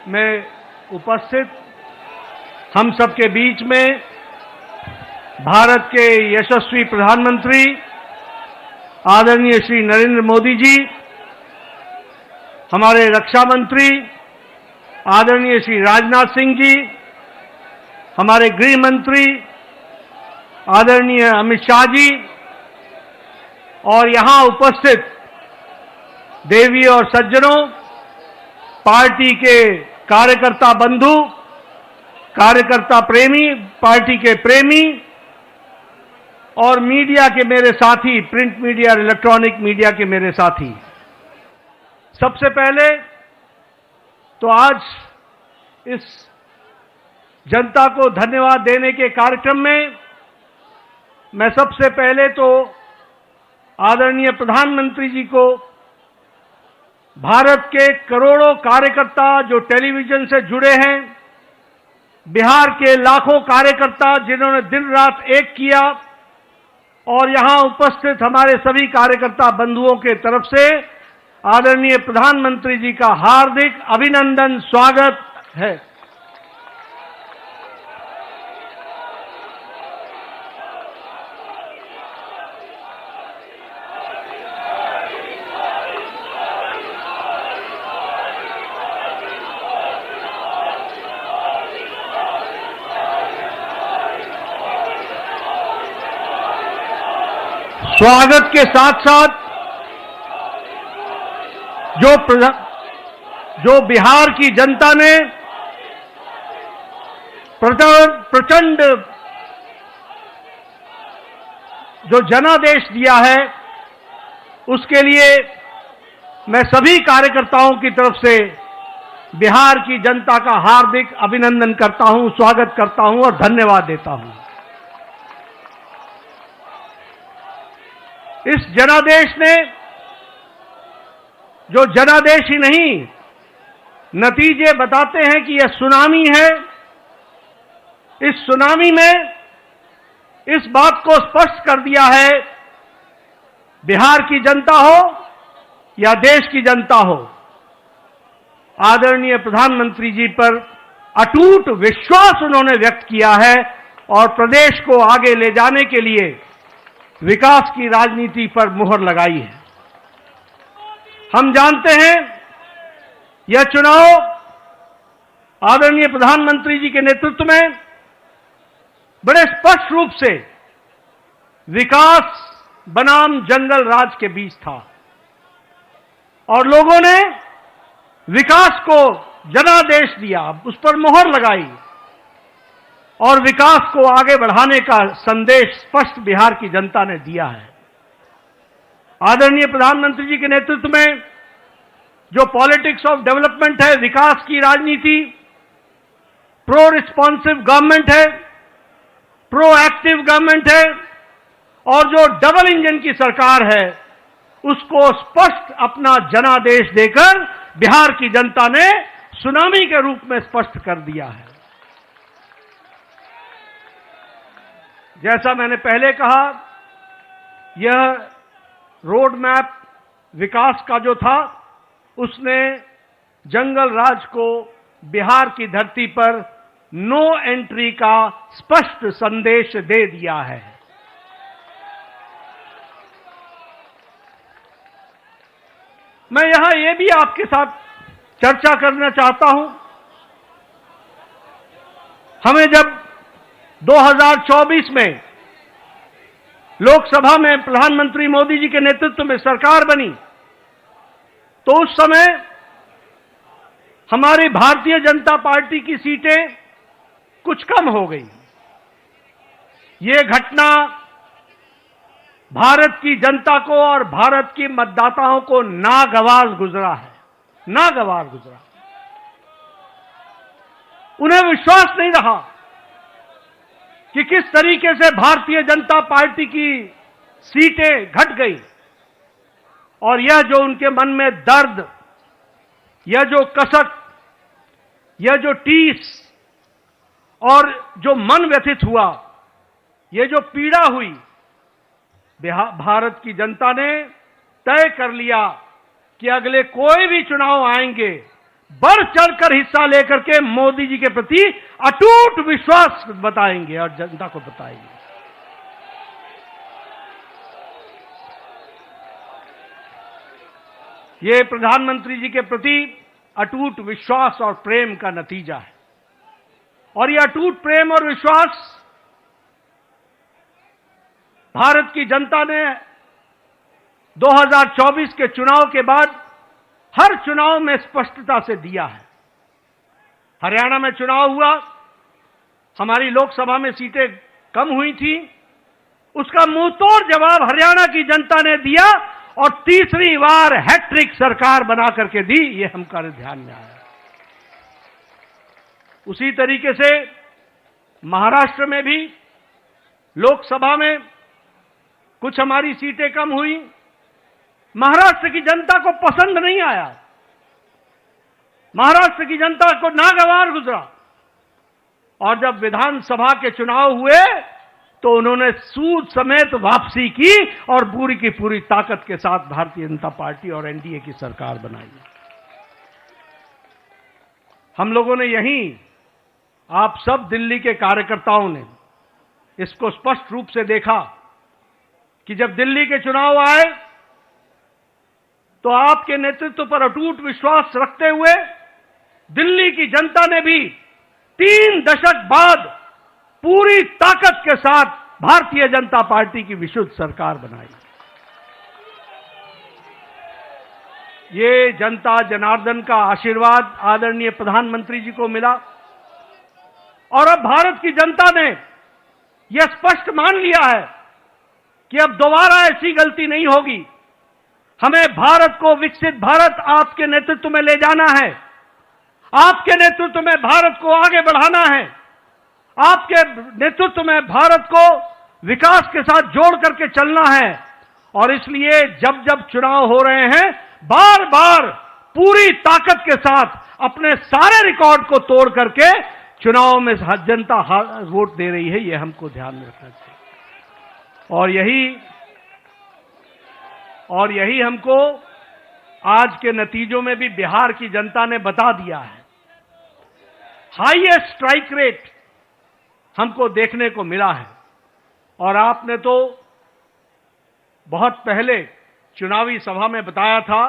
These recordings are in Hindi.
में उपस्थित हम सबके बीच में भारत के यशस्वी प्रधानमंत्री आदरणीय श्री नरेंद्र मोदी जी, हमारे रक्षा मंत्री आदरणीय श्री राजनाथ सिंह जी, हमारे गृह मंत्री आदरणीय अमित शाह जी और यहां उपस्थित देवी और सज्जनों, पार्टी के कार्यकर्ता बंधु, कार्यकर्ता प्रेमी, पार्टी के प्रेमी और मीडिया के मेरे साथी, प्रिंट मीडिया और इलेक्ट्रॉनिक मीडिया के मेरे साथी, सबसे पहले तो आज इस जनता को धन्यवाद देने के कार्यक्रम में मैं सबसे पहले तो आदरणीय प्रधानमंत्री जी को, भारत के करोड़ों कार्यकर्ता जो टेलीविजन से जुड़े हैं, बिहार के लाखों कार्यकर्ता जिन्होंने दिन रात एक किया और यहां उपस्थित हमारे सभी कार्यकर्ता बंधुओं के तरफ से आदरणीय प्रधानमंत्री जी का हार्दिक अभिनंदन, स्वागत है। स्वागत के साथ साथ जो बिहार की जनता ने प्रचंड जो जनादेश दिया है, उसके लिए मैं सभी कार्यकर्ताओं की तरफ से बिहार की जनता का हार्दिक अभिनंदन करता हूं, स्वागत करता हूं और धन्यवाद देता हूं। इस जनादेश ने, जो जनादेश ही नहीं, नतीजे बताते हैं कि यह सुनामी है। इस सुनामी में इस बात को स्पष्ट कर दिया है, बिहार की जनता हो या देश की जनता हो, आदरणीय प्रधानमंत्री जी पर अटूट विश्वास उन्होंने व्यक्त किया है और प्रदेश को आगे ले जाने के लिए विकास की राजनीति पर मुहर लगाई है। हम जानते हैं यह चुनाव आदरणीय प्रधानमंत्री जी के नेतृत्व में बड़े स्पष्ट रूप से विकास बनाम जंगल राज के बीच था और लोगों ने विकास को जनादेश दिया, उस पर मुहर लगाई और विकास को आगे बढ़ाने का संदेश स्पष्ट बिहार की जनता ने दिया है। आदरणीय प्रधानमंत्री जी के नेतृत्व में जो पॉलिटिक्स ऑफ डेवलपमेंट है, विकास की राजनीति, प्रो रिस्पॉन्सिव गवर्नमेंट है, प्रो एक्टिव गवर्नमेंट है और जो डबल इंजन की सरकार है, उसको स्पष्ट अपना जनादेश देकर बिहार की जनता ने सुनामी के रूप में स्पष्ट कर दिया है। जैसा मैंने पहले कहा, यह रोड मैप विकास का जो था, उसने जंगल राज को बिहार की धरती पर नो एंट्री का स्पष्ट संदेश दे दिया है। मैं यहां यह भी आपके साथ चर्चा करना चाहता हूं, हमें जब 2024 में लोकसभा में प्रधानमंत्री मोदी जी के नेतृत्व में सरकार बनी, तो उस समय हमारी भारतीय जनता पार्टी की सीटें कुछ कम हो गई। ये घटना भारत की जनता को और भारत की मतदाताओं को नागवार गुजरा है, नागवार गुजरा। उन्हें विश्वास नहीं रहा कि किस तरीके से भारतीय जनता पार्टी की सीटें घट गई और यह जो उनके मन में दर्द, यह जो कसक, यह जो टीस और जो मन व्यथित हुआ, यह जो पीड़ा हुई, भारत की जनता ने तय कर लिया कि अगले कोई भी चुनाव आएंगे, बढ़ चढ़कर हिस्सा लेकर के मोदी जी के प्रति अटूट विश्वास बताएंगे और जनता को बताएंगे। ये प्रधानमंत्री जी के प्रति अटूट विश्वास और प्रेम का नतीजा है। और ये अटूट प्रेम और विश्वास भारत की जनता ने 2024 के चुनाव के बाद हर चुनाव में स्पष्टता से दिया है। हरियाणा में चुनाव हुआ, हमारी लोकसभा में सीटें कम हुई थी, उसका मुंहतोड़ जवाब हरियाणा की जनता ने दिया और तीसरी बार हैट्रिक सरकार बना करके दी। ये हमारे ध्यान में आया। उसी तरीके से महाराष्ट्र में भी लोकसभा में कुछ हमारी सीटें कम हुई, महाराष्ट्र की जनता को पसंद नहीं आया, महाराष्ट्र की जनता को नागवार गुजरा। और जब विधानसभा के चुनाव हुए तो उन्होंने सूद समेत वापसी की और पूरी की पूरी ताकत के साथ भारतीय जनता पार्टी और एनडीए की सरकार बनाई। हम लोगों ने यहीं, आप सब दिल्ली के कार्यकर्ताओं ने इसको स्पष्ट रूप से देखा कि जब दिल्ली के चुनाव आए तो आपके नेतृत्व पर अटूट विश्वास रखते हुए दिल्ली की जनता ने भी 3 दशक बाद पूरी ताकत के साथ भारतीय जनता पार्टी की विशुद्ध सरकार बनाई। ये जनता जनार्दन का आशीर्वाद आदरणीय प्रधानमंत्री जी को मिला और अब भारत की जनता ने यह स्पष्ट मान लिया है कि अब दोबारा ऐसी गलती नहीं होगी। हमें भारत को विकसित भारत आपके नेतृत्व में ले जाना है, आपके नेतृत्व में भारत को आगे बढ़ाना है, आपके नेतृत्व में भारत को विकास के साथ जोड़ करके चलना है। और इसलिए जब जब चुनाव हो रहे हैं, बार बार पूरी ताकत के साथ अपने सारे रिकॉर्ड को तोड़ करके चुनाव में जनता वोट दे रही है। यह हमको ध्यान में रखना चाहिए। और यही हमको आज के नतीजों में भी बिहार की जनता ने बता दिया है। हाईएस्ट स्ट्राइक रेट हमको देखने को मिला है। और आपने तो बहुत पहले चुनावी सभा में बताया था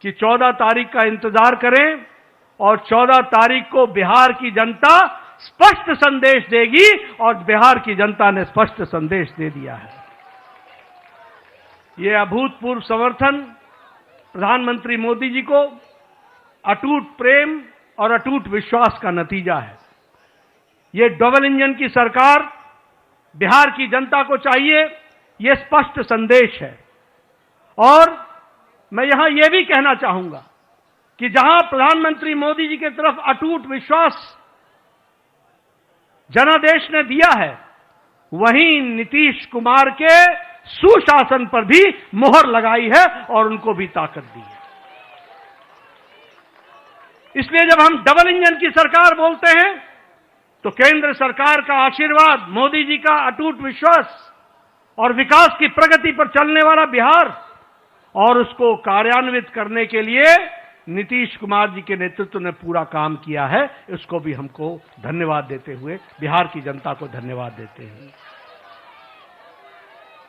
कि 14 तारीख का इंतजार करें और 14 तारीख को बिहार की जनता स्पष्ट संदेश देगी और बिहार की जनता ने स्पष्ट संदेश दे दिया है। यह अभूतपूर्व समर्थन प्रधानमंत्री मोदी जी को अटूट प्रेम और अटूट विश्वास का नतीजा है। यह डबल इंजन की सरकार बिहार की जनता को चाहिए, यह स्पष्ट संदेश है। और मैं यहां यह भी कहना चाहूंगा कि जहां प्रधानमंत्री मोदी जी की तरफ अटूट विश्वास जनादेश ने दिया है, वहीं नीतीश कुमार के सुशासन पर भी मोहर लगाई है और उनको भी ताकत दी है। इसलिए जब हम डबल इंजन की सरकार बोलते हैं तो केंद्र सरकार का आशीर्वाद, मोदी जी का अटूट विश्वास और विकास की प्रगति पर चलने वाला बिहार और उसको कार्यान्वित करने के लिए नीतीश कुमार जी के नेतृत्व ने पूरा काम किया है। इसको भी हमको धन्यवाद देते हुए बिहार की जनता को धन्यवाद देते हैं।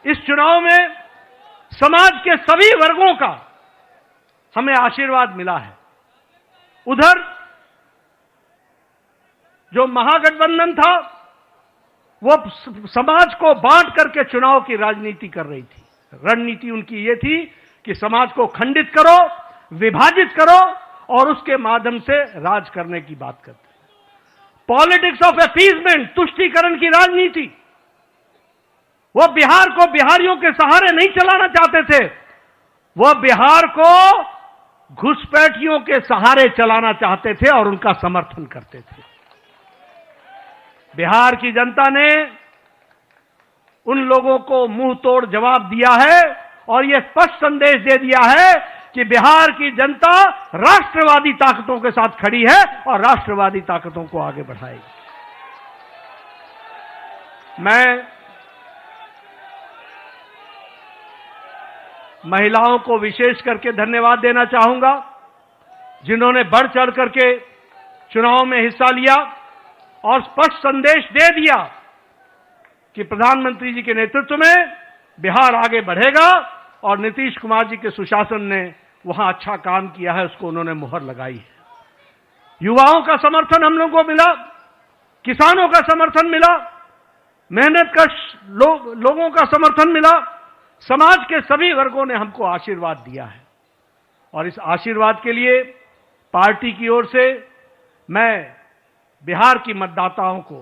इस चुनाव में समाज के सभी वर्गों का हमें आशीर्वाद मिला है। उधर जो महागठबंधन था वो समाज को बांट करके चुनाव की राजनीति कर रही थी। रणनीति उनकी ये थी कि समाज को खंडित करो, विभाजित करो और उसके माध्यम से राज करने की बात करते हैं। पॉलिटिक्स ऑफ अपीजमेंट, तुष्टीकरण की राजनीति। वो बिहार को बिहारियों के सहारे नहीं चलाना चाहते थे, वो बिहार को घुसपैठियों के सहारे चलाना चाहते थे और उनका समर्थन करते थे। बिहार की जनता ने उन लोगों को मुंह तोड़ जवाब दिया है और यह स्पष्ट संदेश दे दिया है कि बिहार की जनता राष्ट्रवादी ताकतों के साथ खड़ी है और राष्ट्रवादी ताकतों को आगे बढ़ाएगी। मैं महिलाओं को विशेष करके धन्यवाद देना चाहूंगा, जिन्होंने बढ़ चढ़ करके चुनाव में हिस्सा लिया और स्पष्ट संदेश दे दिया कि प्रधानमंत्री जी के नेतृत्व में बिहार आगे बढ़ेगा और नीतीश कुमार जी के सुशासन ने वहां अच्छा काम किया है, उसको उन्होंने मुहर लगाई है। युवाओं का समर्थन हम लोगों को मिला, किसानों का समर्थन मिला, मेहनतकश लोगों का समर्थन मिला, समाज के सभी वर्गों ने हमको आशीर्वाद दिया है और इस आशीर्वाद के लिए पार्टी की ओर से मैं बिहार की मतदाताओं को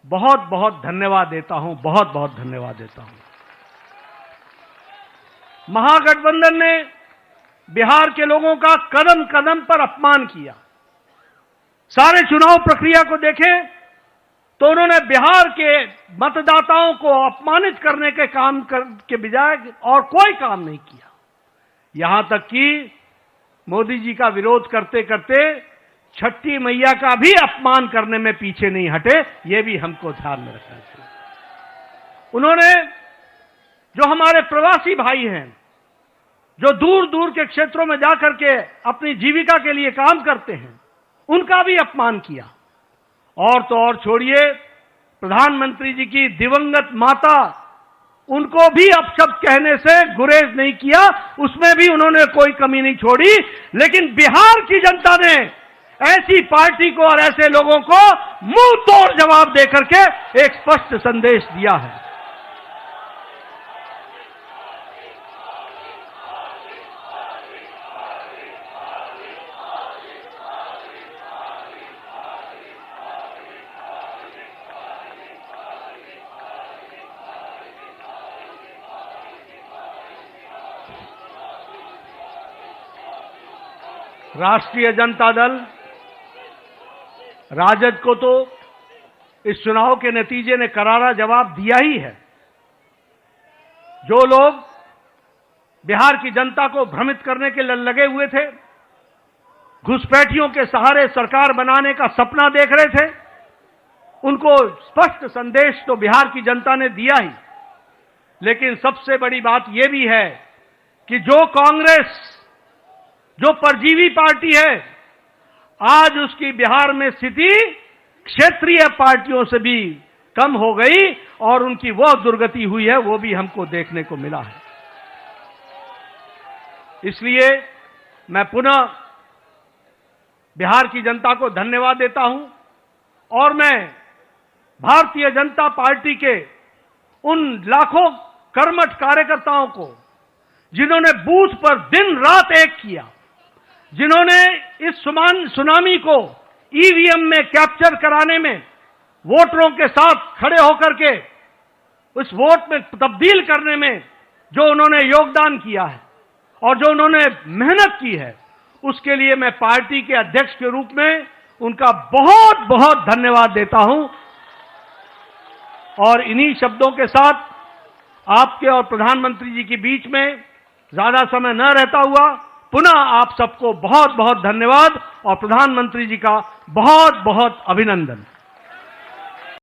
बहुत बहुत धन्यवाद देता हूं, बहुत बहुत धन्यवाद देता हूं। महागठबंधन ने बिहार के लोगों का कदम कदम पर अपमान किया। सारे चुनाव प्रक्रिया को देखें तो उन्होंने बिहार के मतदाताओं को अपमानित करने के काम के बजाय और कोई काम नहीं किया। यहां तक कि मोदी जी का विरोध करते करते छठी मैया का भी अपमान करने में पीछे नहीं हटे, ये भी हमको ध्यान में रखना चाहिए। उन्होंने जो हमारे प्रवासी भाई हैं, जो दूर दूर के क्षेत्रों में जाकर के अपनी जीविका के लिए काम करते हैं, उनका भी अपमान किया। और तो और छोड़िए, प्रधानमंत्री जी की दिवंगत माता, उनको भी अपशब्द कहने से गुरेज नहीं किया, उसमें भी उन्होंने कोई कमी नहीं छोड़ी। लेकिन बिहार की जनता ने ऐसी पार्टी को और ऐसे लोगों को मुंह तोड़ जवाब देकर के एक स्पष्ट संदेश दिया है। राष्ट्रीय जनता दल राजद को तो इस चुनाव के नतीजे ने करारा जवाब दिया ही है। जो लोग बिहार की जनता को भ्रमित करने के लिए लगे हुए थे, घुसपैठियों के सहारे सरकार बनाने का सपना देख रहे थे, उनको स्पष्ट संदेश तो बिहार की जनता ने दिया ही। लेकिन सबसे बड़ी बात यह भी है कि जो कांग्रेस, जो परजीवी पार्टी है, आज उसकी बिहार में स्थिति क्षेत्रीय पार्टियों से भी कम हो गई और उनकी वो दुर्गति हुई है, वो भी हमको देखने को मिला है। इसलिए मैं पुनः बिहार की जनता को धन्यवाद देता हूं और मैं भारतीय जनता पार्टी के उन लाखों कर्मठ कार्यकर्ताओं को, जिन्होंने बूथ पर दिन रात एक किया, जिन्होंने इस सुनामी को ईवीएम में कैप्चर कराने में वोटरों के साथ खड़े होकर के उस वोट में तब्दील करने में जो उन्होंने योगदान किया है और जो उन्होंने मेहनत की है, उसके लिए मैं पार्टी के अध्यक्ष के रूप में उनका बहुत बहुत धन्यवाद देता हूं। और इन्हीं शब्दों के साथ आपके और प्रधानमंत्री जी के बीच में ज्यादा समय न रहता हुआ पुनः आप सबको बहुत बहुत धन्यवाद और प्रधानमंत्री जी का बहुत बहुत अभिनंदन।